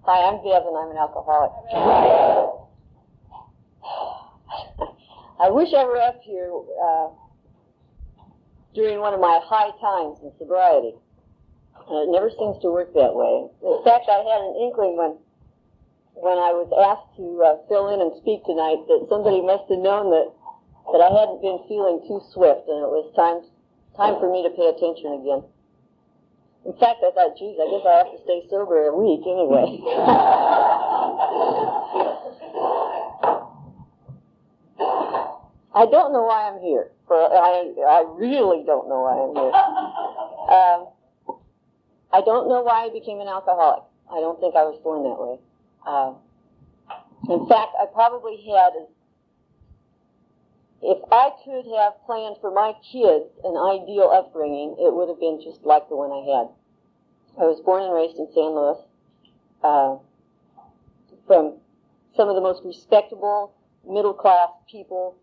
Hi, I'm Bev, and I'm an alcoholic. I wish I were up here during one of my high times in sobriety. It never seems to work that way. In fact, I had an inkling when I was asked to fill in and speak tonight that somebody must have known that I hadn't been feeling too swift, and it was time for me to pay attention again. In fact, I thought, geez, I guess I have to stay sober a week anyway. I don't know why I'm here. I really don't know why I'm here. I don't know why I became an alcoholic. I don't think I was born that way. In fact, I probably had, if I could have planned for my kids an ideal upbringing, it would have been just like the one I had. I was born and raised in San Luis, from some of the most respectable, middle-class people,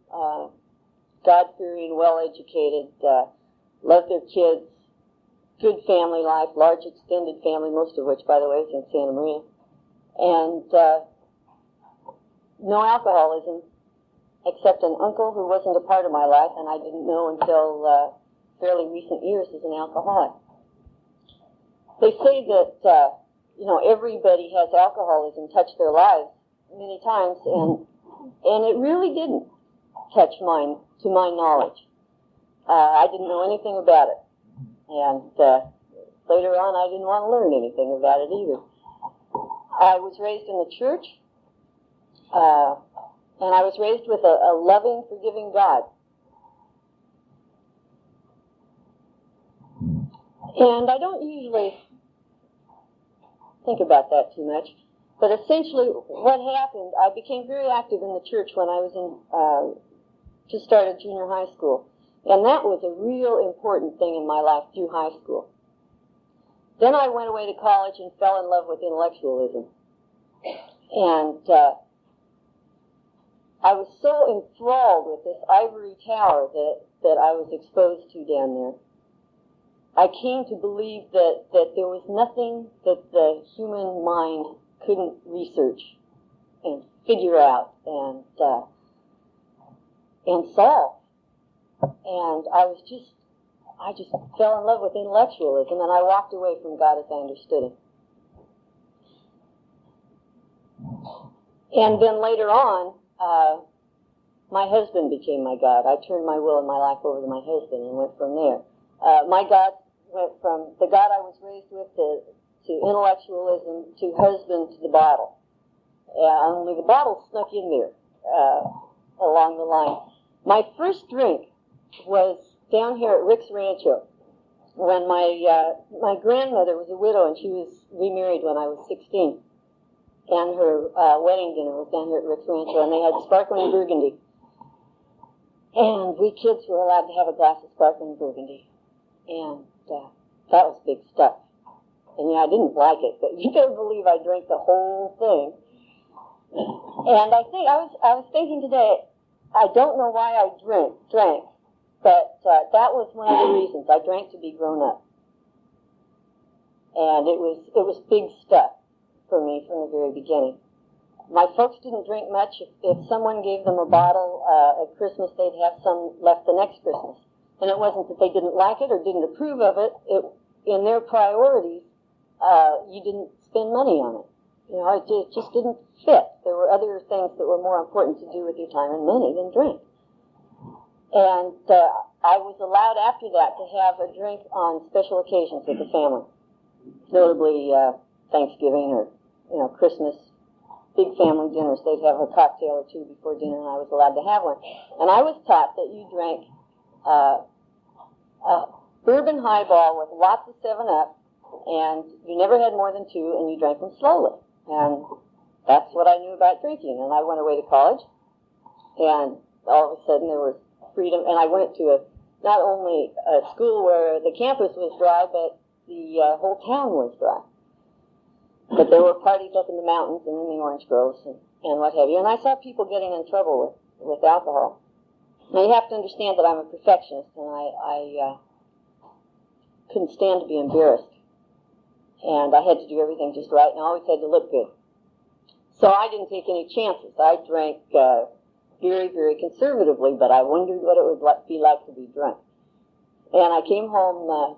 God-fearing, well-educated, love their kids, good family life, large extended family, most of which, by the way, is in Santa Maria, and no alcoholism, except an uncle who wasn't a part of my life, and I didn't know until fairly recent years as an alcoholic. They say that everybody has alcoholism touch their lives many times, and it really didn't touch mine, to my knowledge. I didn't know anything about it, and later on I didn't want to learn anything about it either. I was raised in the church, and I was raised with a loving, forgiving God. And I don't usually think about that too much, but essentially what happened, I became very active in the church when I was just started junior high school. And that was a real important thing in my life through high school. Then I went away to college and fell in love with intellectualism. And I was so enthralled with this ivory tower that I was exposed to down there. I came to believe that there was nothing that the human mind couldn't research and figure out and solve. And I just fell in love with intellectualism, and I walked away from God as I understood Him. And then later on, my husband became my God. I turned my will and my life over to my husband and went from there. My God went from the God I was raised with to intellectualism to husband to the bottle. Only the bottle snuck in there along the line. My first drink was down here at Rick's Rancho when my grandmother was a widow and she was remarried when I was 16. And her wedding dinner was down here at Rick's Rancho, and they had sparkling burgundy. And we kids were allowed to have a glass of sparkling burgundy. And that was big stuff. And I didn't like it, but you better believe I drank the whole thing. And I was thinking today, I don't know why I drank, but that was one of the reasons. I drank to be grown up. And it was big stuff for me from the very beginning. My folks didn't drink much. If someone gave them a bottle at Christmas, they'd have some left the next Christmas. And it wasn't that they didn't like it or didn't approve of it. In their priorities, you didn't spend money on it. It just didn't fit. There were other things that were more important to do with your time and money than drink. And I was allowed after that to have a drink on special occasions with the family, notably Thanksgiving or Christmas, big family dinners. They'd have a cocktail or two before dinner, and I was allowed to have one. And I was taught that you drank bourbon highball with lots of 7-Up, and you never had more than 2, and you drank them slowly. And that's what I knew about drinking. And I went away to college, and all of a sudden there was freedom. And I went to not only a school where the campus was dry, but the whole town was dry. But there were parties up in the mountains and in the orange groves and what have you. And I saw people getting in trouble with alcohol. Now you have to understand that I'm a perfectionist, and I couldn't stand to be embarrassed. and I had to do everything just right, and I always had to look good. So I didn't take any chances. I drank very, very conservatively, but I wondered what it would be like to be drunk. And I came home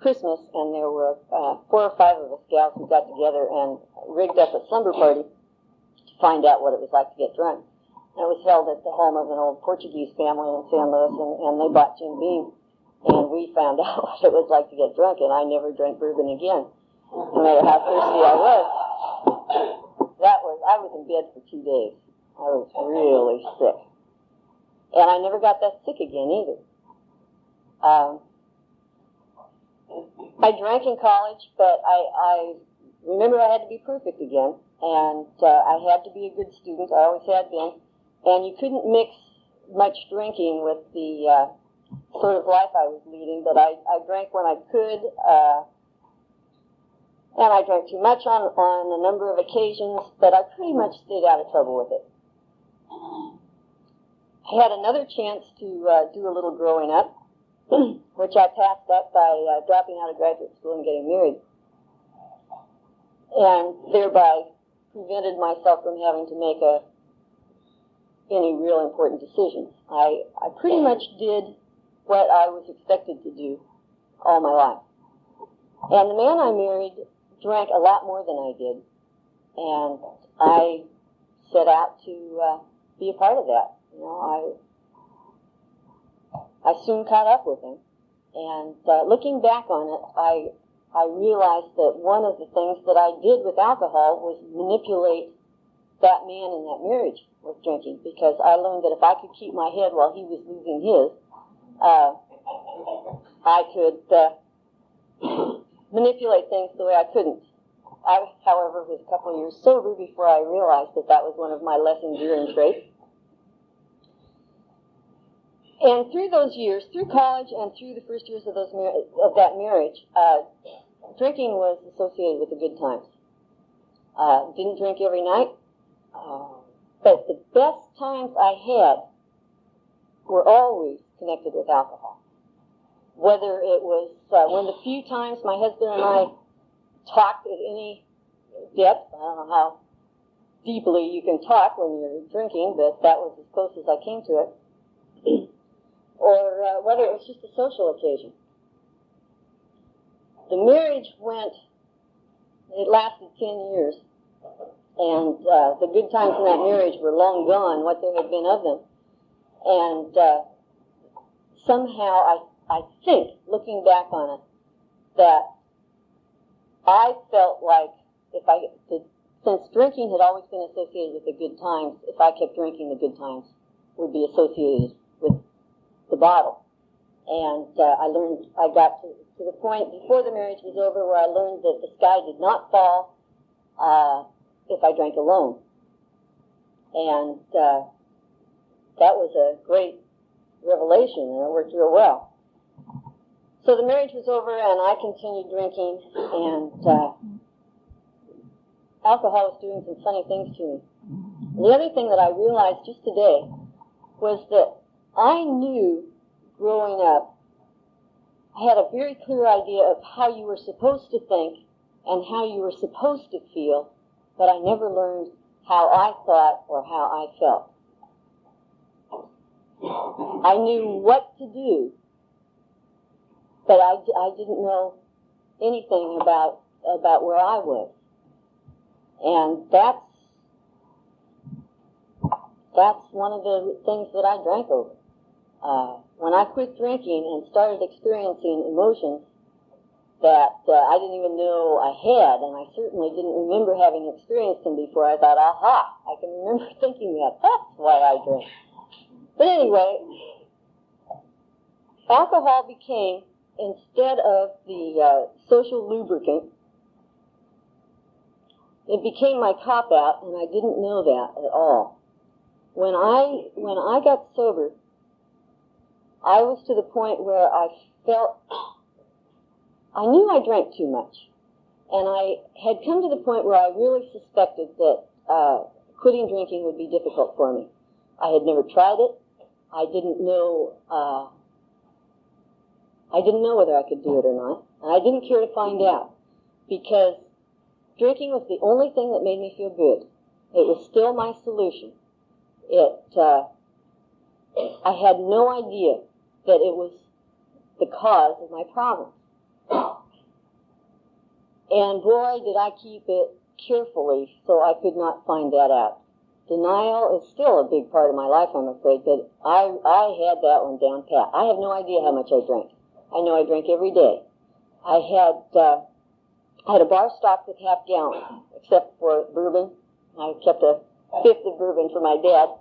Christmas, and there were 4 or 5 of us gals who got together and rigged up a slumber party to find out what it was like to get drunk. And it was held at the home of an old Portuguese family in San Luis, and they bought Jim Beam, and we found out what it was like to get drunk, and I never drank bourbon again, no matter how thirsty I was. I was in bed for 2 days. I was really sick. And I never got that sick again either. I drank in college, but I remember I had to be perfect again, and I had to be a good student. I always had been. And you couldn't mix much drinking with the sort of life I was leading, but I drank when I could, and I drank too much on a number of occasions, but I pretty much stayed out of trouble with it. I had another chance to do a little growing up, which I passed up by dropping out of graduate school and getting married, and thereby prevented myself from having to make any real important decisions. I pretty much did what I was expected to do all my life. And the man I married drank a lot more than I did, and I set out to be a part of that. You know, I soon caught up with him, and looking back on it, I realized that one of the things that I did with alcohol was manipulate that man in that marriage with drinking, because I learned that if I could keep my head while he was losing his, I could manipulate things the way I couldn't. I, however, was a couple of years sober before I realized that that was one of my less enduring traits. And through those years, through college and through the first years of that marriage, drinking was associated with the good times. Didn't drink every night, but the best times I had were always connected with alcohol. Whether it was one of the few times my husband and I talked at any depth. I don't know how deeply you can talk when you're drinking, but that was as close as I came to it. Or whether it was just a social occasion. The marriage it lasted 10 years, and the good times in that marriage were long gone, what there had been of them. And somehow I think, looking back on it, that I felt like since drinking had always been associated with the good times, if I kept drinking, the good times would be associated with the bottle. And I got to the point before the marriage was over where I learned that the sky did not fall if I drank alone. And that was a great revelation, and it worked real well. So the marriage was over, and I continued drinking, and alcohol was doing some funny things to me. The other thing that I realized just today was that I knew growing up, I had a very clear idea of how you were supposed to think and how you were supposed to feel, but I never learned how I thought or how I felt. I knew what to do, but I didn't know anything about where I was. And that's one of the things that I drank over. When I quit drinking and started experiencing emotions that I didn't even know I had, and I certainly didn't remember having experienced them before, I thought, aha, I can remember thinking that. That's why I drink. But anyway, alcohol became, instead of the social lubricant, it became my cop-out, and I didn't know that at all. When I got sober, I was to the point where I knew I drank too much. And I had come to the point where I really suspected that quitting drinking would be difficult for me. I had never tried it. I didn't know whether I could do it or not. And I didn't care to find out. because drinking was the only thing that made me feel good. It was still my solution. I had no idea that it was the cause of my problems. And boy, did I keep it carefully so I could not find that out. Denial is still a big part of my life, I'm afraid, but I had that one down pat. I have no idea how much I drank. I know I drank every day. I had a bar stocked with half gallons, except for bourbon. I kept a fifth of bourbon for my dad.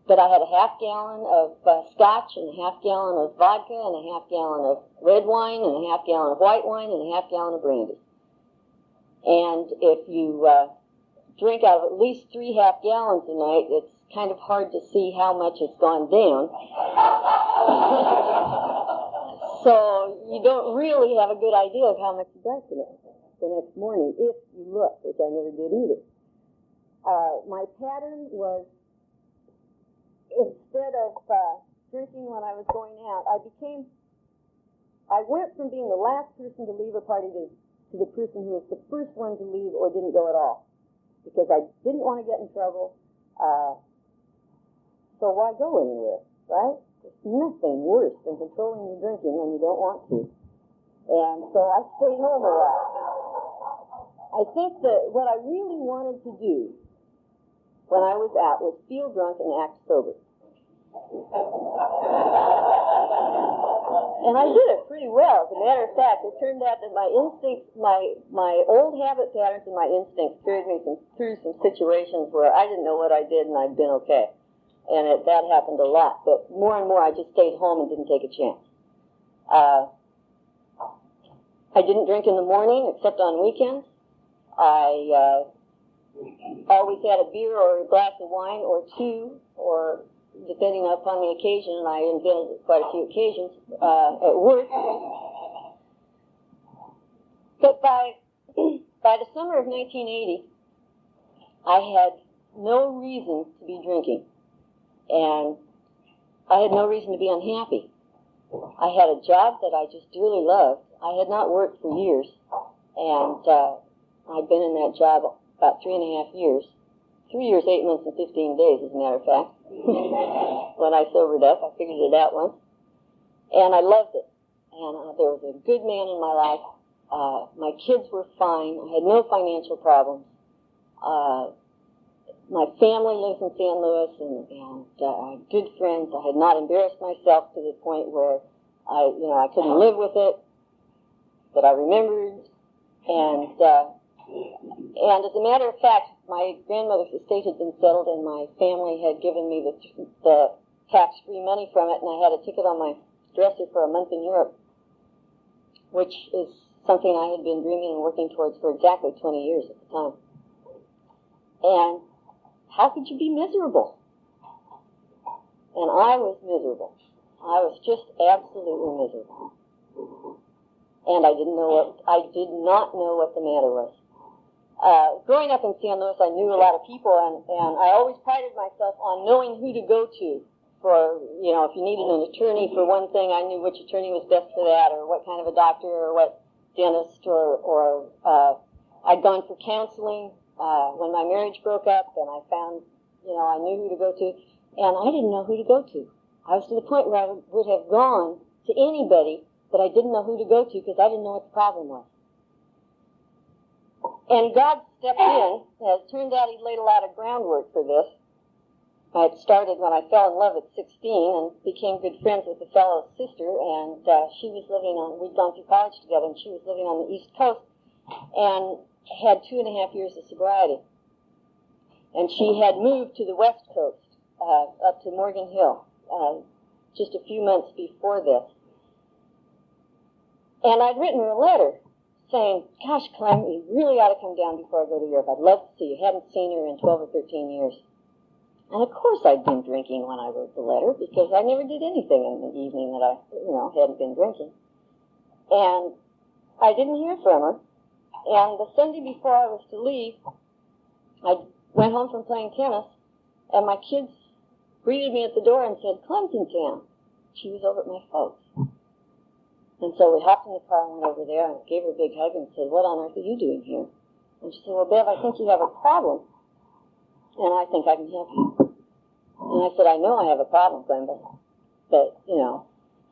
But I had a half gallon of scotch and a half gallon of vodka and a half gallon of red wine and a half gallon of white wine and a half gallon of brandy. And if you drink out of at least 3 half gallons a night, it's kind of hard to see how much it's gone down. So you don't really have a good idea of how much you drank the next morning, if you look, which I never did either. My pattern was, instead of drinking when I was going out, I went from being the last person to leave a party to the person who was the first one to leave or didn't go at all, because I didn't want to get in trouble. So why go anywhere, right? There's nothing worse than controlling your drinking when you don't want to. And so I stayed home a lot. I think that what I really wanted to do when I was out was feel drunk and act sober. And I did it pretty well. As a matter of fact, it turned out that my instincts, my old habit patterns and my instincts carried me through some situations where I didn't know what I did and I'd been okay. And that happened a lot. But more and more, I just stayed home and didn't take a chance. I didn't drink in the morning except on weekends. I always had a beer or a glass of wine or two, or depending upon the occasion, and I invented quite a few occasions at work. But by the summer of 1980, I had no reason to be drinking, and I had no reason to be unhappy. I had a job that I just dearly loved. I had not worked for years, and I'd been in that job about 3.5 years. 3 years, 8 months, and 15 days, as a matter of fact. When I sobered up, I figured it out once. And I loved it. And there was a good man in my life. My kids were fine. I had no financial problems. My family lives in San Louis, and I had good friends. I had not embarrassed myself to the point where I couldn't live with it. But I remembered. And as a matter of fact, my grandmother's estate had been settled, and my family had given me the tax-free money from it, and I had a ticket on my dresser for a month in Europe, which is something I had been dreaming and working towards for exactly 20 years at the time. And how could you be miserable? And I was miserable. I was just absolutely miserable. And I did not know what the matter was. Growing up in San Luis, I knew a lot of people, and I always prided myself on knowing who to go to for, if you needed an attorney for one thing, I knew which attorney was best for that, or what kind of a doctor, or what dentist, or I'd gone for counseling when my marriage broke up, and I found, I knew who to go to, and I didn't know who to go to. I was to the point where I would have gone to anybody, but I didn't know who to go to because I didn't know what the problem was. And God stepped in. As it turned out, He'd laid a lot of groundwork for this. I had started when I fell in love at 16 and became good friends with a fellow's sister, and she was we'd gone through college together, and she was living on the East Coast and had 2.5 years of sobriety. And she had moved to the West Coast, up to Morgan Hill, just a few months before this. And I'd written her a letter saying, gosh, Clem, you really ought to come down before I go to Europe. I'd love to see you. Hadn't seen her in 12 or 13 years. And of course I'd been drinking when I wrote the letter, because I never did anything in the evening that I, hadn't been drinking. And I didn't hear from her. And the Sunday before I was to leave, I went home from playing tennis, and my kids greeted me at the door and said, Clem's in town. She was over at my folks. And so we hopped in the car and went over there and gave her a big hug and said, "What on earth are you doing here?" And she said, "Well, Bev, I think you have a problem, and I think I can help you." And I said, "I know I have a problem, Glenda, but, you know."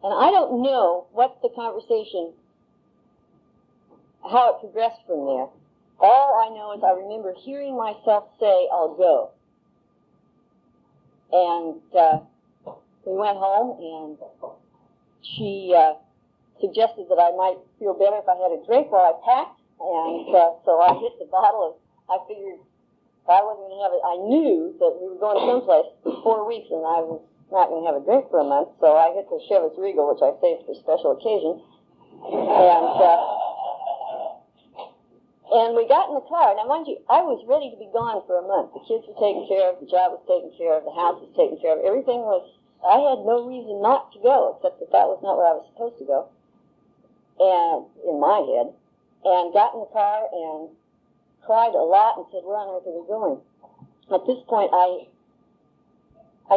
And I don't know what the conversation, how it progressed from there. All I know is I remember hearing myself say, "I'll go." And we went home, and she suggested that I might feel better if I had a drink while I packed. And so I hit the bottle of, I figured if I wasn't going to have it, I knew that we were going someplace for 4 weeks and I was not going to have a drink for a month, so I hit the Chivas Regal, which I saved for special occasions. And we got in the car. Now, mind you, I was ready to be gone for a month. The kids were taken care of, the job was taken care of, the house was taken care of. Everything was, I had no reason not to go, except that that was not where I was supposed to go, and in my head. And got in the car and cried a lot and said, "Where on earth are we going?" At this point, I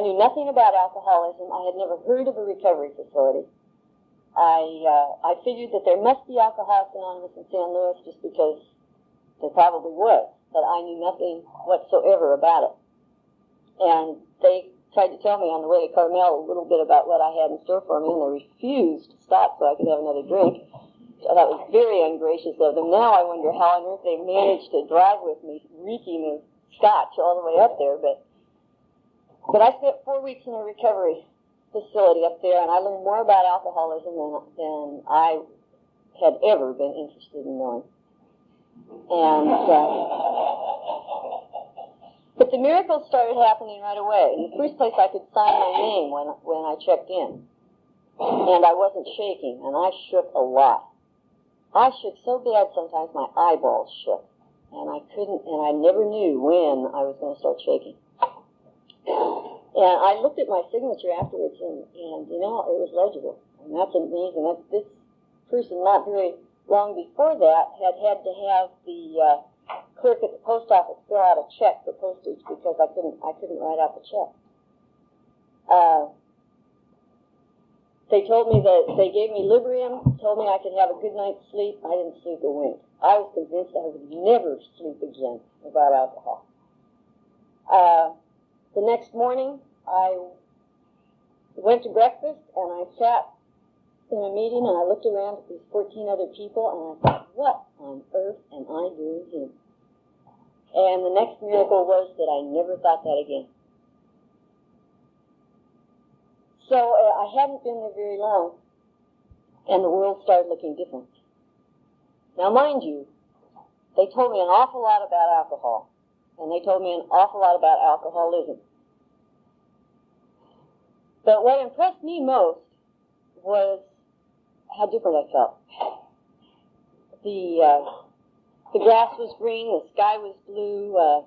knew nothing about alcoholism. I had never heard of a recovery facility. I figured that there must be Alcoholics Anonymous in San Luis just because there probably was, but I knew nothing whatsoever about it. And they tried to tell me on the way to Carmel a little bit about what I had in store for me, and they refused to stop so I could have another drink. That was very ungracious of them. Now I wonder how on earth they managed to drive with me, reeking of scotch all the way up there. But I spent 4 weeks in a recovery facility up there, and I learned more about alcoholism than I had ever been interested in knowing. And but the miracles started happening right away. In the first place, I could sign my name when I checked in, and I wasn't shaking, and I shook a lot. I shook so bad sometimes my eyeballs shook, and I couldn't, and I never knew when I was going to start shaking. And I looked at my signature afterwards, and you know, it was legible, and that's amazing. This person, not very long before that, had to have the clerk at the post office fill out a check for postage because I couldn't write out the check. They told me that they gave me Librium, told me I could have a good night's sleep. I didn't sleep a wink. I was convinced I would never sleep again without alcohol. The next morning, I went to breakfast, and I sat in a meeting, and I looked around at these 14 other people, and I thought, what on earth am I doing here? And the next miracle was that I never thought that again. So I hadn't been there very long, and the world started looking different. Now, mind you, they told me an awful lot about alcohol, and they told me an awful lot about alcoholism. But what impressed me most was how different I felt. The grass was green, the sky was blue,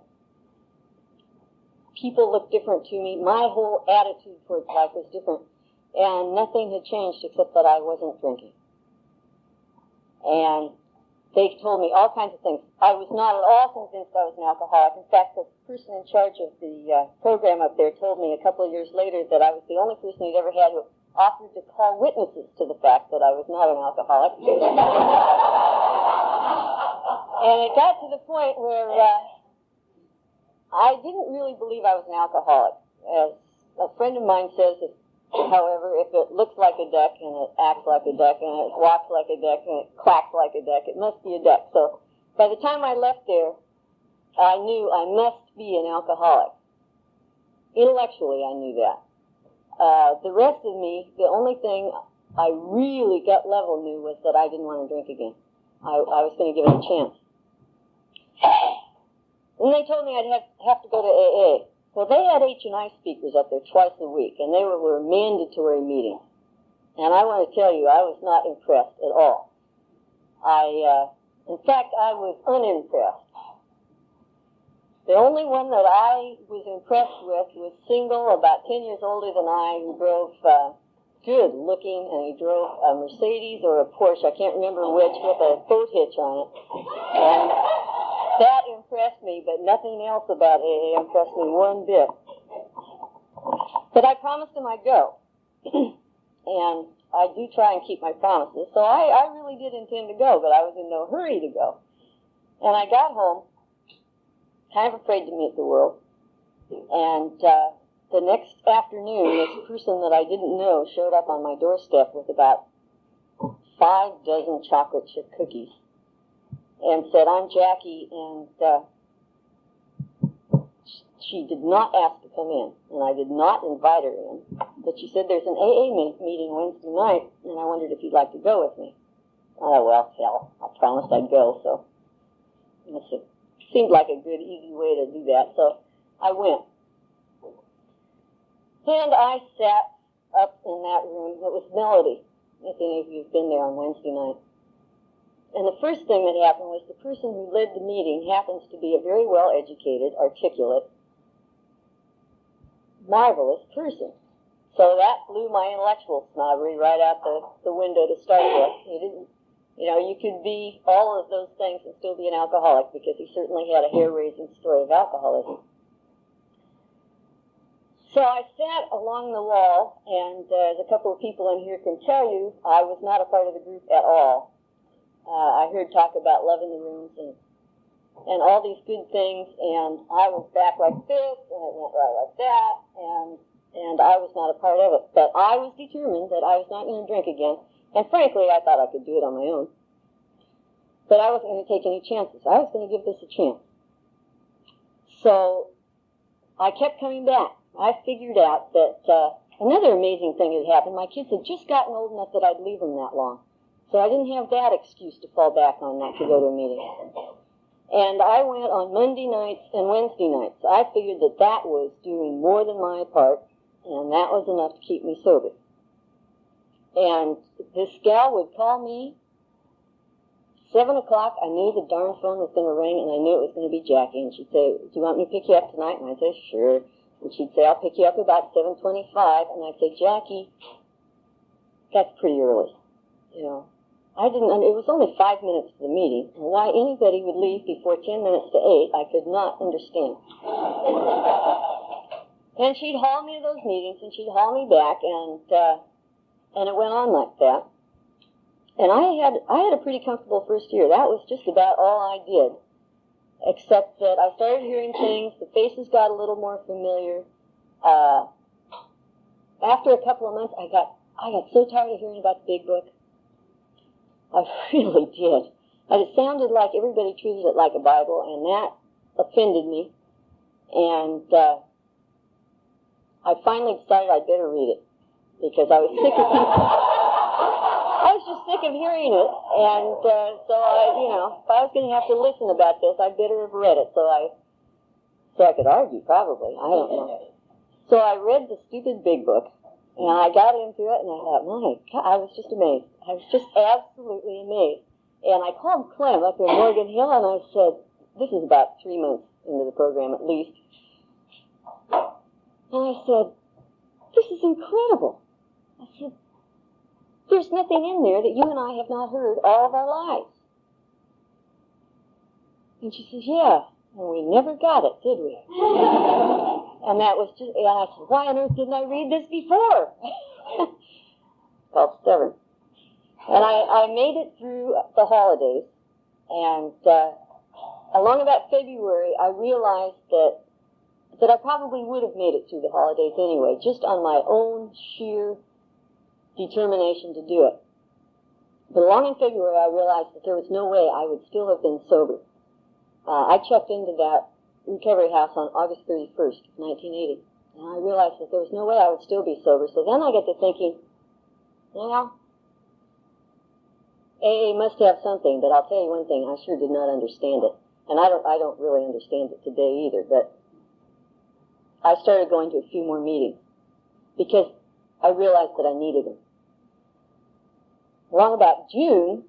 people looked different to me. My whole attitude towards life was different, and nothing had changed except that I wasn't drinking. And they told me all kinds of things. I was not at all convinced I was an alcoholic. In fact, the person in charge of the program up there told me a couple of years later that I was the only person he'd ever had who offered to call witnesses to the fact that I was not an alcoholic. And it got to the point where I didn't really believe I was an alcoholic. As a friend of mine says, however, if it looks like a duck and it acts like a duck and it walks like a duck and it quacks like a duck, it must be a duck. So by the time I left there, I knew I must be an alcoholic. Intellectually, I knew that. The rest of me, the only thing I really gut level knew was that I didn't want to drink again. I was going to give it a chance. And they told me I'd have to go to AA. Well, they had H&I speakers up there twice a week, and they were mandatory meetings. And I want to tell you, I was not impressed at all. In fact, I was unimpressed. The only one that I was impressed with was single, about 10 years older than I, who drove good looking, and he drove a Mercedes or a Porsche, I can't remember which, with a boat hitch on it. And that impressed me, but nothing else about AA impressed me one bit. But I promised him I'd go. And I do try and keep my promises. So I really did intend to go, but I was in no hurry to go. And I got home, kind of afraid to meet the world. And the next afternoon, this person that I didn't know showed up on my doorstep with about 5 dozen chocolate chip cookies and said, "I'm Jackie," and she did not ask to come in, and I did not invite her in, but she said, "There's an AA meeting Wednesday night, and I wondered if you'd like to go with me." Oh, well, hell, I promised I'd go, so it seemed like a good, easy way to do that, so I went. And I sat up in that room. It was Melody, if any of you have been there on Wednesday night. And the first thing that happened was the person who led the meeting happens to be a very well-educated, articulate, marvelous person. So that blew my intellectual snobbery right out the window to start with. You could be all of those things and still be an alcoholic, because he certainly had a hair-raising story of alcoholism. So I sat along the wall, and as a couple of people in here can tell you, I was not a part of the group at all. I heard talk about loving the rooms and all these good things, and I was back like this, and it went right like that, and I was not a part of it. But I was determined that I was not going to drink again, and frankly, I thought I could do it on my own. But I wasn't going to take any chances. I was going to give this a chance. So I kept coming back. I figured out that another amazing thing had happened. My kids had just gotten old enough that I'd leave them that long. So I didn't have that excuse to fall back on not to go to a meeting. And I went on Monday nights and Wednesday nights. I figured that that was doing more than my part, and that was enough to keep me sober. And this gal would call me 7 o'clock. I knew the darn phone was going to ring, and I knew it was going to be Jackie. And she'd say, "Do you want me to pick you up tonight?" And I'd say, "Sure." And she'd say, "I'll pick you up about 7:25. And I'd say, "Jackie, that's pretty early." It was only 5 minutes to the meeting, and why anybody would leave before 10 minutes to 8, I could not understand. And she'd haul me to those meetings, and she'd haul me back, and it went on like that. And I had a pretty comfortable first year. That was just about all I did, except that I started hearing things. The faces got a little more familiar. After a couple of months, I got so tired of hearing about the big book. I really did. And it sounded like everybody treated it like a Bible, and that offended me. And I finally decided I'd better read it, because I was sick of people. I was just sick of hearing it, and so if I was going to have to listen about this, I'd better have read it, so I could argue, probably. I don't know. So I read the stupid big book, and I got into it, and I thought, my God, I was just amazed. I was just absolutely amazed. And I called Clem up in Morgan Hill, and I said, this is about 3 months into the program at least, and I said, "This is incredible." I said, "There's nothing in there that you and I have not heard all of our lives." And she says, "Yeah, and we never got it, did we?" And that was just, and I said, "Why on earth didn't I read this before?" It's called stubborn. And I made it through the holidays, and along about February, I realized that I probably would have made it through the holidays anyway, just on my own sheer determination to do it. But along in February, I realized that there was no way I would still have been sober. I checked into that recovery house on August 31st, 1980, and I realized that there was no way I would still be sober. So then I got to thinking, AA must have something, but I'll tell you one thing, I sure did not understand it. And I don't really understand it today either, but I started going to a few more meetings because I realized that I needed them. Along about June,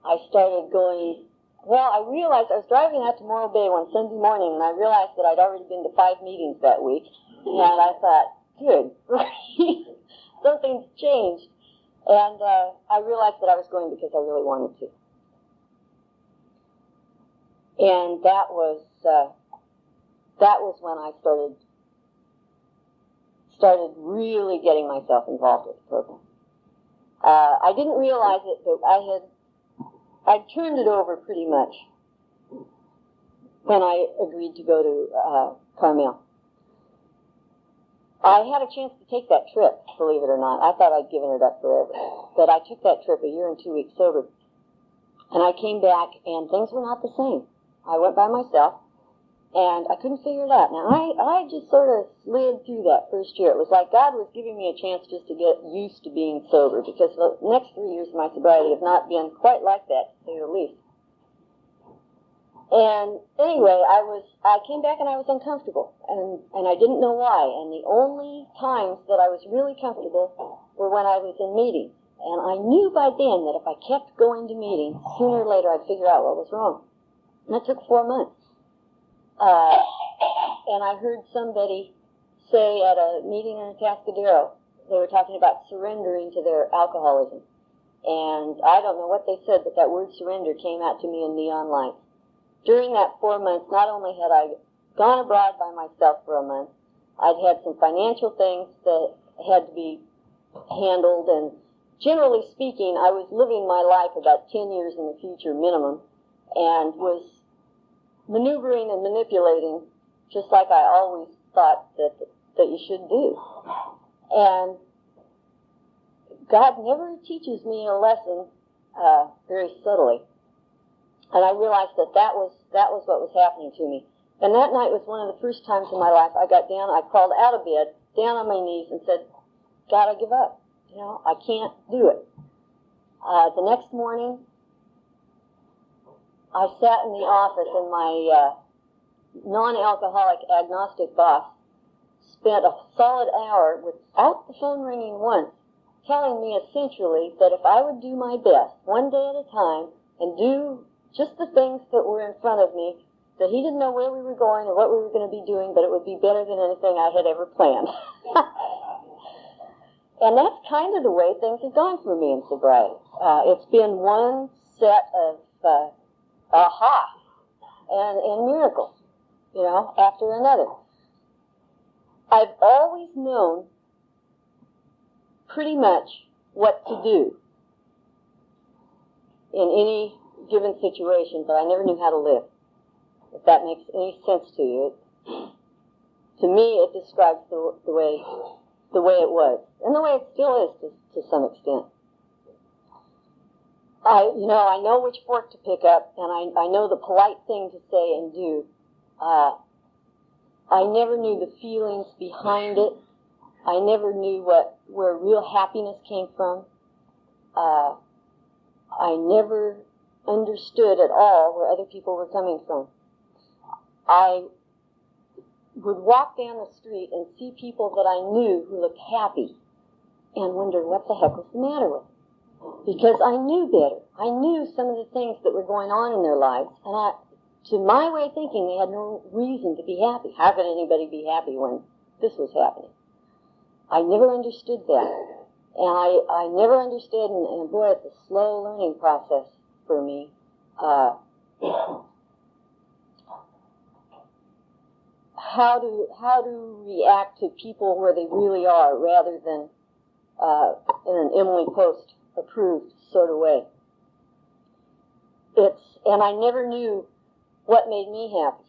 I started going, I realized I was driving out to Morro Bay one Sunday morning, and I realized that I'd already been to 5 meetings that week, and I thought, good, something's changed. And I realized that I was going because I really wanted to. And that was when I started really getting myself involved with the program. I didn't realize it, but I'd turned it over pretty much when I agreed to go to Carmel. I had a chance to take that trip, believe it or not. I thought I'd given it up forever. But I took that trip, a year and 2 weeks sober. And I came back, and things were not the same. I went by myself, and I couldn't figure it out. Now, I just sort of slid through that first year. It was like God was giving me a chance just to get used to being sober, because the next 3 years of my sobriety have not been quite like that, to say the least. And anyway, I came back and I was uncomfortable, and I didn't know why. And the only times that I was really comfortable were when I was in meetings. And I knew by then that if I kept going to meetings, sooner or later I'd figure out what was wrong. And it took 4 months. And I heard somebody say at a meeting in Atascadero, they were talking about surrendering to their alcoholism. And I don't know what they said, but that word surrender came out to me in neon lights. During that 4 months, not only had I gone abroad by myself for a month, I'd had some financial things that had to be handled, and generally speaking, I was living my life about 10 years in the future minimum, and was maneuvering and manipulating just like I always thought that you should do. And God never teaches me a lesson very subtly. And I realized that was what was happening to me. And that night was one of the first times in my life I got down, I crawled out of bed, down on my knees, and said, God, I give up. You know, I can't do it. The next morning, I sat in the office, and my non-alcoholic agnostic boss spent a solid hour without the phone ringing once, telling me essentially that if I would do my best, one day at a time, and do just the things that were in front of me, that he didn't know where we were going or what we were going to be doing, but it would be better than anything I had ever planned. And that's kind of the way things have gone for me in sobriety. It's been one set of aha and miracles, you know, after another. I've always known pretty much what to do in any given situation, but I never knew how to live. If that makes any sense to you. To me, it describes the way it was, and the way it still is to some extent. I know which fork to pick up, and I know the polite thing to say and do. I never knew the feelings behind it. I never knew where real happiness came from. I never understood at all where other people were coming from. I would walk down the street and see people that I knew who looked happy and wonder what the heck was the matter with them. Because I knew better. I knew some of the things that were going on in their lives, and to my way of thinking, they had no reason to be happy. How could anybody be happy when this was happening? I never understood that. And I never understood, and boy, it's a slow learning process for me. How to react to people where they really are, rather than in an Emily Post approved sort of way. And I never knew what made me happy.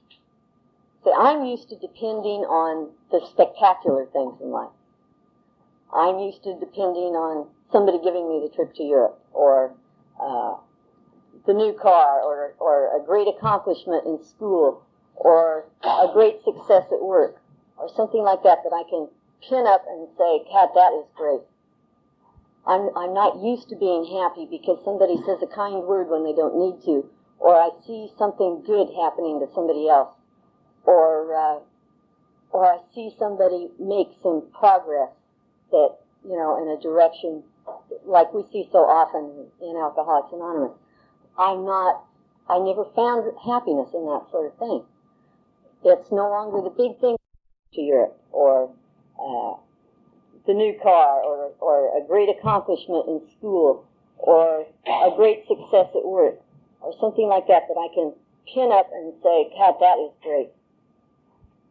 So I'm used to depending on the spectacular things in life. I'm used to depending on somebody giving me the trip to Europe, or the new car, or a great accomplishment in school, or a great success at work, or something like that I can pin up and say, God, that is great. I'm not used to being happy because somebody says a kind word when they don't need to, or I see something good happening to somebody else, or I see somebody make some progress that, you know, in a direction like we see so often in Alcoholics Anonymous. I never found happiness in that sort of thing. It's no longer the big thing to Europe, or the new car, or a great accomplishment in school, or a great success at work, or something like that I can pin up and say, God, that is great.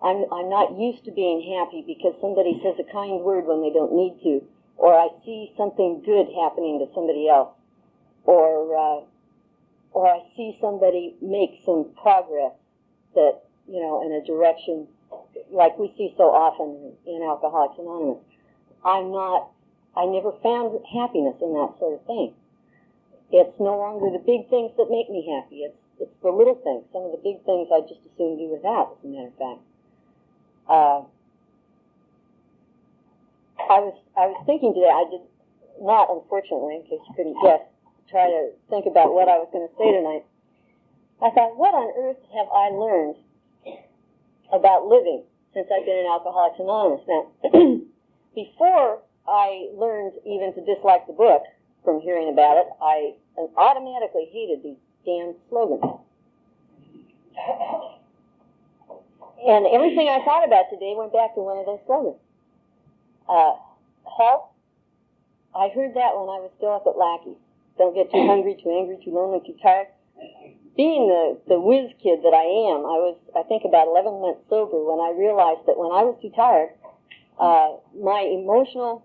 I'm not used to being happy because somebody says a kind word when they don't need to, or I see something good happening to somebody else, or I see somebody make some progress that, in a direction like we see so often in Alcoholics Anonymous. I never found happiness in that sort of thing. It's no longer the big things that make me happy. It's the little things. Some of the big things I just as soon do without, as a matter of fact. I was thinking today, I did not, unfortunately, in case you couldn't guess, try to think about what I was going to say tonight. I thought, what on earth have I learned about living since I've been in Alcoholics Anonymous? Now, before I learned even to dislike the book from hearing about it, I automatically hated these damn slogans. And everything I thought about today went back to one of those slogans. Help. I heard that when I was still up at Lackey's. Don't get too hungry, too angry, too lonely, too tired. Being the whiz kid that I am, I think about 11 months sober when I realized that when I was too tired, my emotional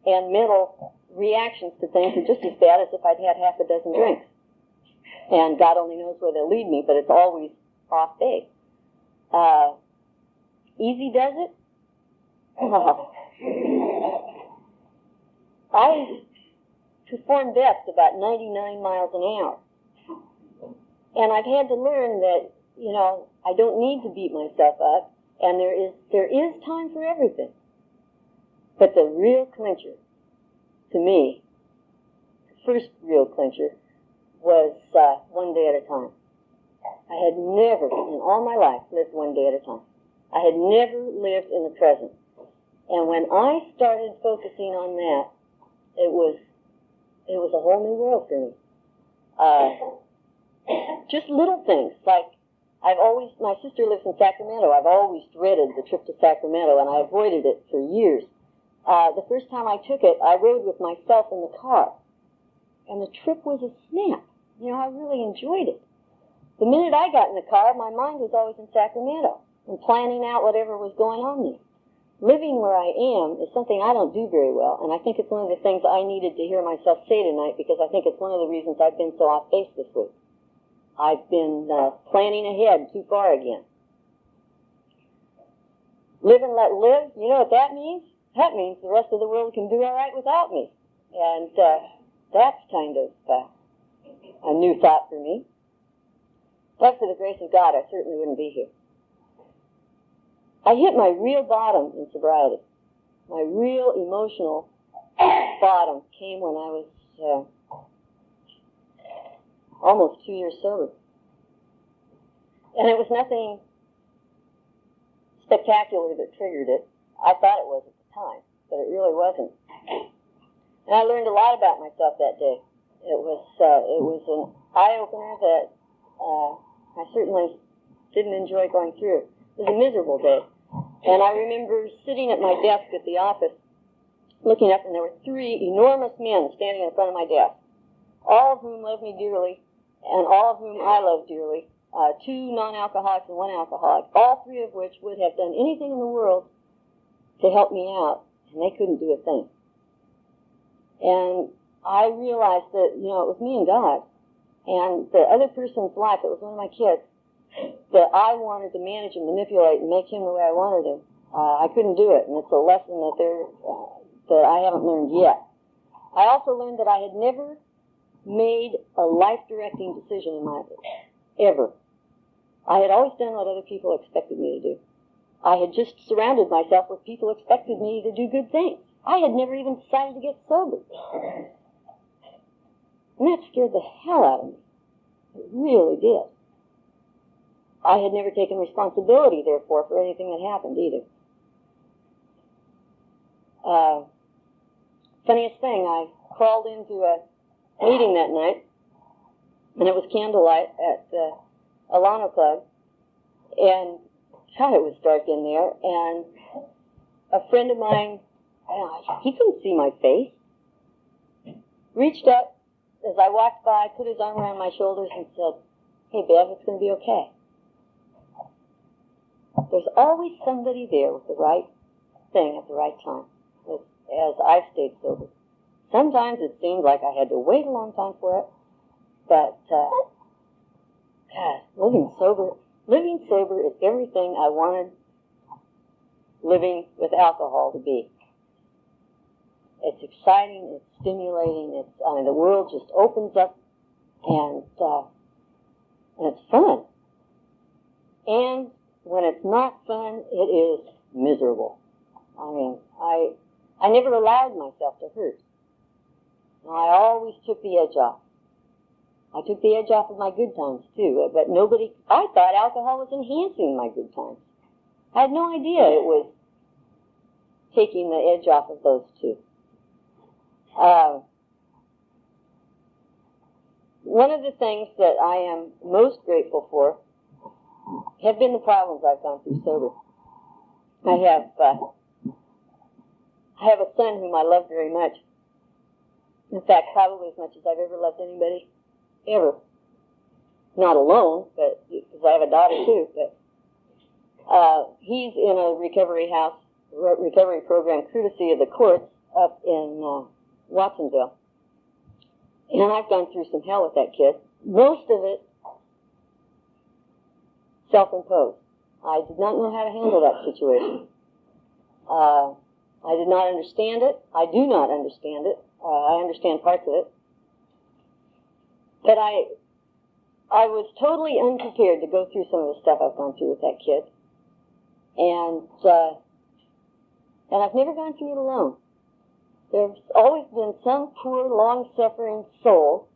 and mental reactions to things are just as bad as if I'd had half a dozen drinks. And God only knows where they'll lead me, but it's always off base. Easy does it? Oh. I perform best about 99 miles an hour. And I've had to learn that, I don't need to beat myself up, and there is time for everything. But the real clincher, to me, the first real clincher, was one day at a time. I had never, in all my life, lived one day at a time. I had never lived in the present. And when I started focusing on that, it was a whole new world for me. Just little things, like my sister lives in Sacramento. I've always dreaded the trip to Sacramento, and I avoided it for years. The first time I took it, I rode with myself in the car, and the trip was a snap. I really enjoyed it. The minute I got in the car, my mind was always in Sacramento and planning out whatever was going on there. Living where I am is something I don't do very well, and I think it's one of the things I needed to hear myself say tonight, because I think it's one of the reasons I've been so off base this week. I've been planning ahead too far again. Live and let live, you know what that means? That means the rest of the world can do all right without me. And that's kind of a new thought for me. But for the grace of God, I certainly wouldn't be here. I hit my real bottom in sobriety. My real emotional bottom came when I was almost 2 years sober. And it was nothing spectacular that triggered it. I thought it was at the time, but it really wasn't. And I learned a lot about myself that day. It was an eye-opener that I certainly didn't enjoy going through. It was a miserable day. And I remember sitting at my desk at the office, looking up, and there were 3 enormous men standing in front of my desk, all of whom loved me dearly, and all of whom I loved dearly, 2 non-alcoholics and 1 alcoholic, all 3 of which would have done anything in the world to help me out, and they couldn't do a thing. And I realized that, it was me and God, and the other person's life, it was one of my kids, that I wanted to manage and manipulate and make him the way I wanted him. I couldn't do it, and it's a lesson that I haven't learned yet. I also learned that I had never made a life-directing decision in my life, ever. I had always done what other people expected me to do. I had just surrounded myself with people who expected me to do good things. I had never even decided to get sober. And that scared the hell out of me. It really did. I had never taken responsibility, therefore, for anything that happened either. Funniest thing, I crawled into a meeting that night, and it was candlelight at Alano Club, and God, it was dark in there, and a friend of mine, he couldn't see my face, reached up as I walked by, put his arm around my shoulders and said, "Hey, Bev, it's going to be okay." There's always somebody there with the right thing at the right time. as I've stayed sober. Sometimes it seemed like I had to wait a long time for it, but God, living sober is everything I wanted living with alcohol to be. It's exciting, it's stimulating, the world just opens up, and it's fun. And when it's not fun, it is miserable. I never allowed myself to hurt. I always took the edge off. I took the edge off of my good times, too. But I thought alcohol was enhancing my good times. I had no idea it was taking the edge off of those two. One of the things that I am most grateful for have been the problems I've gone through sober. I have a son whom I love very much. In fact, probably as much as I've ever loved anybody, ever. Not alone, but because I have a daughter too. But he's in a recovery program, courtesy of the courts up in Watsonville. And I've gone through some hell with that kid. Most of it self-imposed. I did not know how to handle that situation. I did not understand it. I do not understand it. I understand parts of it. But I was totally unprepared to go through some of the stuff I've gone through with that kid. And I've never gone through it alone. There's always been some poor, long-suffering soul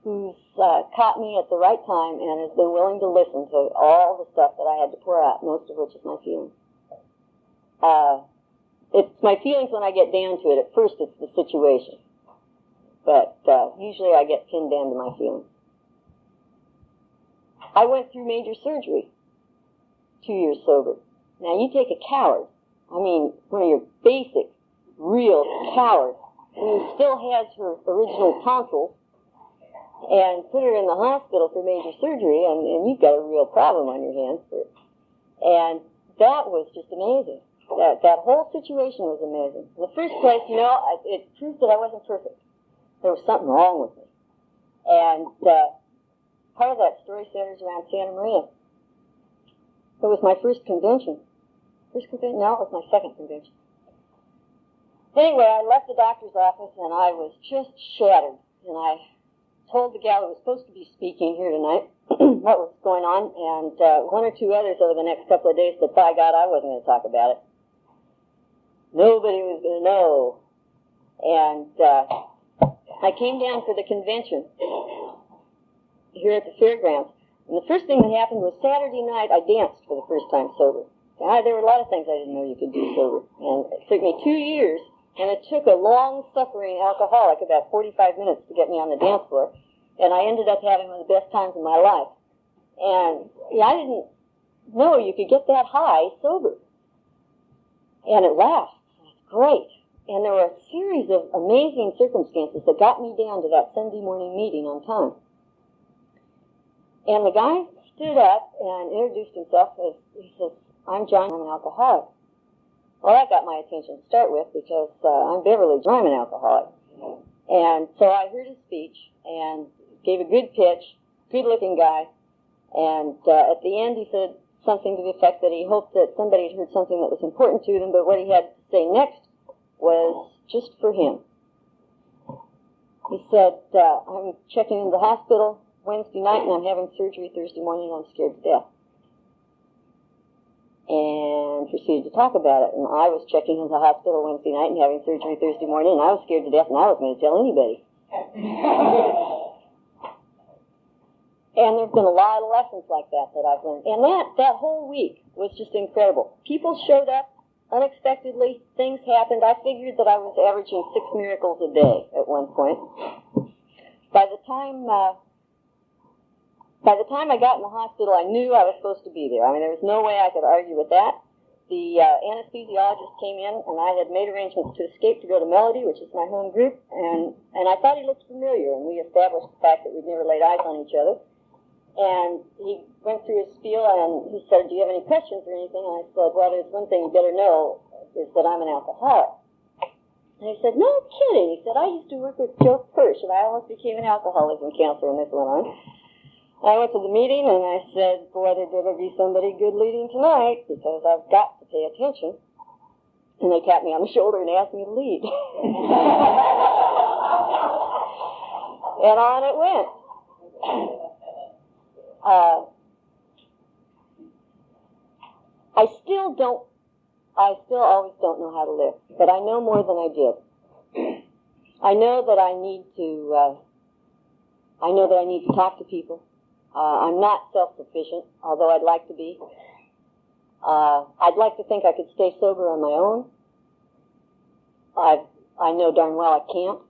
who's caught me at the right time and has been willing to listen to all the stuff that I had to pour out, most of which is my feelings. It's my feelings when I get down to it. At first, it's the situation. But usually I get pinned down to my feelings. I went through major surgery, 2 years sober. Now, you take a coward, one of your basic, real cowards, who still has her original tonsils, and put her in the hospital for major surgery, and you've got a real problem on your hands. And that was just amazing. That whole situation was amazing. In the first place, it proved that I wasn't perfect. There was something wrong with me. And part of that story centers around Santa Maria. It was my first convention. No, it was my second convention. Anyway, I left the doctor's office, and I was just shattered. And I told the gal who was supposed to be speaking here tonight what was going on, and one or two others over the next couple of days, but by God, I wasn't going to talk about it. Nobody was going to know. And I came down for the convention here at the fairgrounds. And the first thing that happened was Saturday night I danced for the first time sober. There were a lot of things I didn't know you could do sober. And it took me 2 years, and it took a long-suffering alcoholic about 45 minutes to get me on the dance floor. And I ended up having one of the best times of my life. And I didn't know you could get that high sober. And it lasts. It's great. And there were a series of amazing circumstances that got me down to that Sunday morning meeting on time. And the guy stood up and introduced himself as, he says, "I'm John, I'm an alcoholic." Well, that got my attention to start with because I'm Beverly, I'm an alcoholic. And so I heard his speech and gave a good pitch, good-looking guy. And at the end he said something to the effect that he hoped that somebody had heard something that was important to them, but what he had to say next was just for him. He said, "I'm checking into the hospital Wednesday night and I'm having surgery Thursday morning and I'm scared to death." And proceeded to talk about it. And I was checking into the hospital Wednesday night and having surgery Thursday morning, and I was scared to death, and I wasn't going to tell anybody. And there's been a lot of lessons like that I've learned. And that whole week was just incredible. People showed up unexpectedly. Things happened. I figured that I was averaging 6 miracles a day at one point. By the time I got in the hospital, I knew I was supposed to be there. There was no way I could argue with that. The anesthesiologist came in, and I had made arrangements to escape to go to Melody, which is my home group, and I thought he looked familiar, and we established the fact that we'd never laid eyes on each other. And he went through his spiel, and he said, "Do you have any questions or anything?" And I said, "Well, there's one thing you better know, is that I'm an alcoholic." And I said, no kidding. He said, I used to work with Joe Kirsch, and I almost became an alcoholism counselor when this went on. I went to the meeting, and I said, boy, there better be somebody good leading tonight, because I've got to pay attention. And they tapped me on the shoulder and asked me to lead. And on it went. I still always don't know how to live, but I know more than I did. I know that I need to talk to people. I'm not self-sufficient, although I'd like to be. I'd like to think I could stay sober on my own. I know darn well I can't.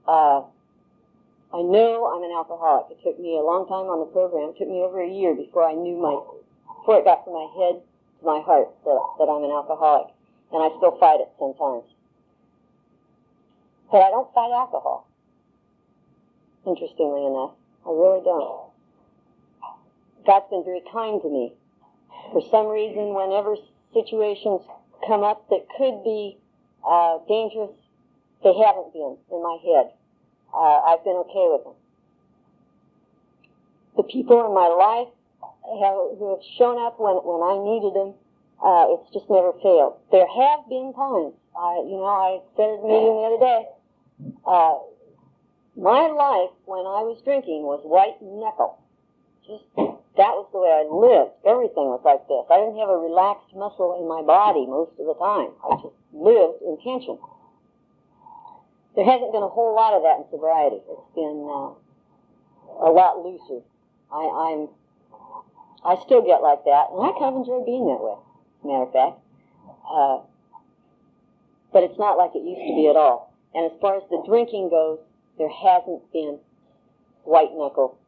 I know I'm an alcoholic. It took me a long time on the program. It took me over a year before before it got from my head to my heart that I'm an alcoholic. And I still fight it sometimes. But I don't fight alcohol. Interestingly enough. I really don't. God's been very kind to me. For some reason, whenever situations come up that could be dangerous, they haven't been in my head. I've been okay with them. The people in my life who have shown up when I needed them, it's just never failed. There have been times, I said at a meeting the other day, my life when I was drinking was white knuckle. That was the way I lived. Everything was like this. I didn't have a relaxed muscle in my body most of the time. I just lived in tension. There hasn't been a whole lot of that in sobriety. It's been a lot looser. I still get like that, and I kind of enjoy being that way, as a matter of fact. But it's not like it used to be at all. And as far as the drinking goes, there hasn't been white-knuckle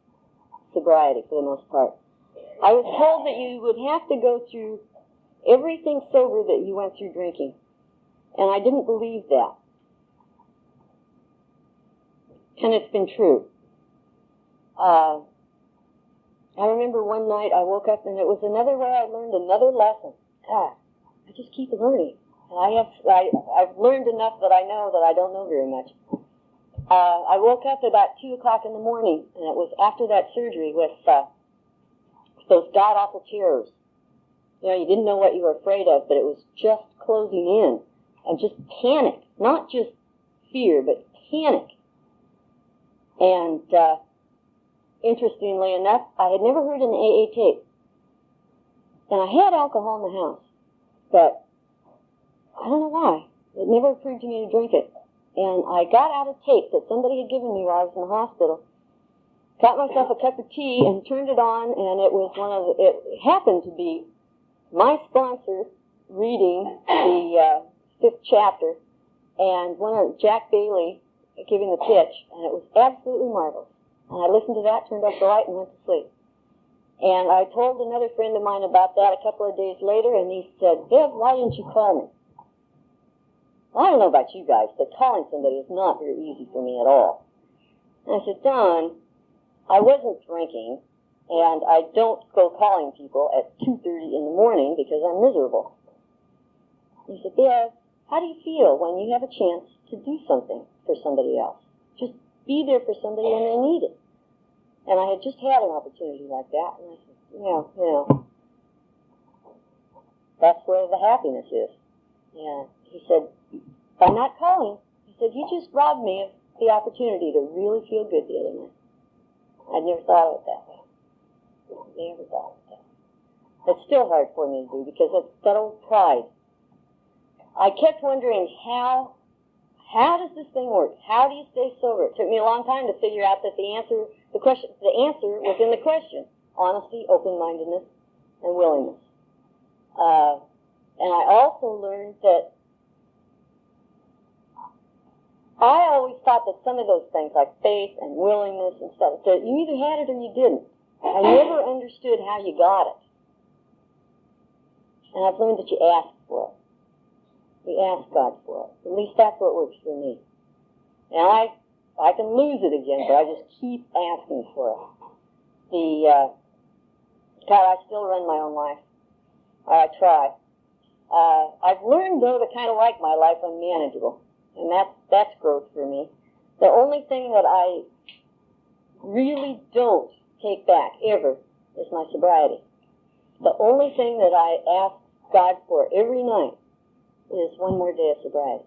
sobriety for the most part. I was told that you would have to go through everything sober that you went through drinking, and I didn't believe that. And it's been true. I remember one night I woke up and it was another way I learned another lesson. God, I just keep learning. And I've learned enough that I know that I don't know very much. I woke up about 2 o'clock in the morning, and it was after that surgery with those god-awful terrors. You didn't know what you were afraid of, but it was just closing in. And just panic. Not just fear, but panic. And interestingly enough, I had never heard an AA tape. And I had alcohol in the house, but I don't know why. It never occurred to me to drink it. And I got out a tape that somebody had given me while I was in the hospital, got myself a cup of tea and turned it on, and it was it happened to be my sponsor reading the 5th chapter, and Jack Bailey giving the pitch, and it was absolutely marvelous. And I listened to that, turned off the light, and went to sleep. And I told another friend of mine about that a couple of days later, and he said, Bev, why didn't you call me? Well, I don't know about you guys, but calling somebody is not very easy for me at all. And I said, Don, I wasn't drinking, and I don't go calling people at 2:30 in the morning because I'm miserable. He said, Bev, how do you feel when you have a chance to do something for somebody else? Just be there for somebody when they need it. And I had just had an opportunity like that, and I said, that's where the happiness is. And he said, by not calling, he said, you just robbed me of the opportunity to really feel good the other night. I'd never thought of it that way. Never thought of it that way. It's still hard for me to do because it's that old pride. I kept wondering how does this thing work? How do you stay sober? It took me a long time to figure out that the answer was in the question. Honesty, open-mindedness, and willingness. And I also learned that I always thought that some of those things, like faith and willingness and stuff, that you either had it or you didn't. I never understood how you got it. And I've learned that you ask for it. You ask God for it. At least that's what works for me. And I can lose it again, but I just keep asking for it. God, I still run my own life. I try. I've learned, though, to kind of like my life unmanageable. and that's growth for me. The only thing that I really don't take back, ever, is my sobriety. The only thing that I ask God for every night is one more day of sobriety.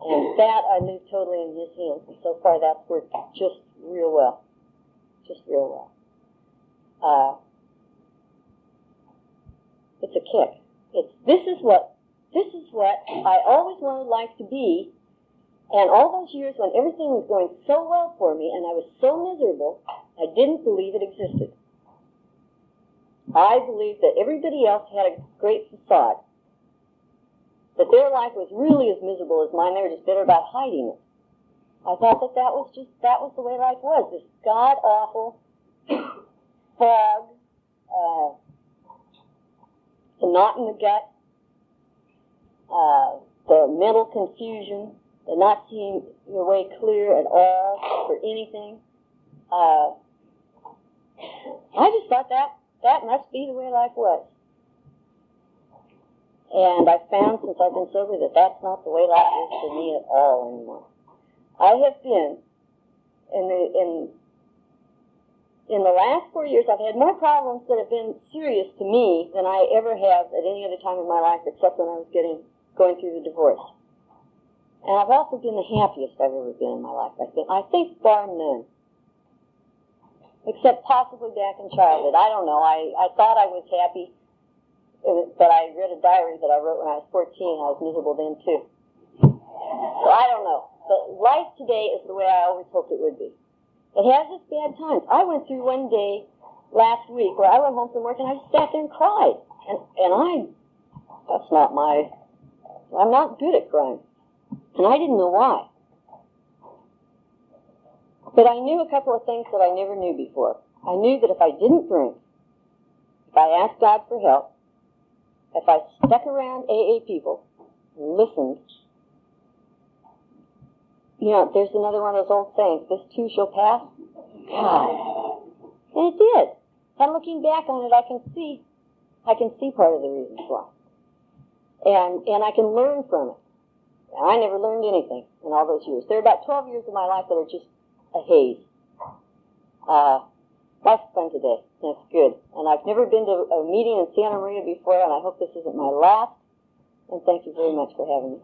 And that I leave totally in His hands. And so far that's worked just real well. Just real well. It's a kick. This is what I always wanted life to be. And all those years when everything was going so well for me and I was so miserable, I didn't believe it existed. I believed that everybody else had a great facade, that their life was really as miserable as mine. They were just better about hiding it. I thought that was the way life was. This god-awful fog, the knot in the gut, the mental confusion, the not seeing your way clear at all for anything. I just thought that must be the way life was. And I found since I've been sober that that's not the way life is for me at all anymore. I have been, in the last 4 years, I've had more problems that have been serious to me than I ever have at any other time in my life, except when I was going through the divorce. And I've also been the happiest I've ever been in my life, I think bar none. Except possibly back in childhood. I don't know. I thought I was happy, but I read a diary that I wrote when I was 14. I was miserable then, too. So I don't know. But life today is the way I always hoped it would be. It has its bad times. I went through one day last week where I went home from work and I just sat there and cried. And I'm not good at crying. And I didn't know why. But I knew a couple of things that I never knew before. I knew that if I didn't drink, if I asked God for help, if I stuck around AA people and listened, there's another one of those old sayings, this too shall pass. God. And it did. And looking back on it, I can see part of the reasons why. And I can learn from it. And I never learned anything in all those years. There are about 12 years of my life that are just a haze. Life's fun today, and it's good. And I've never been to a meeting in Santa Maria before, and I hope this isn't my last. And thank you very much for having me.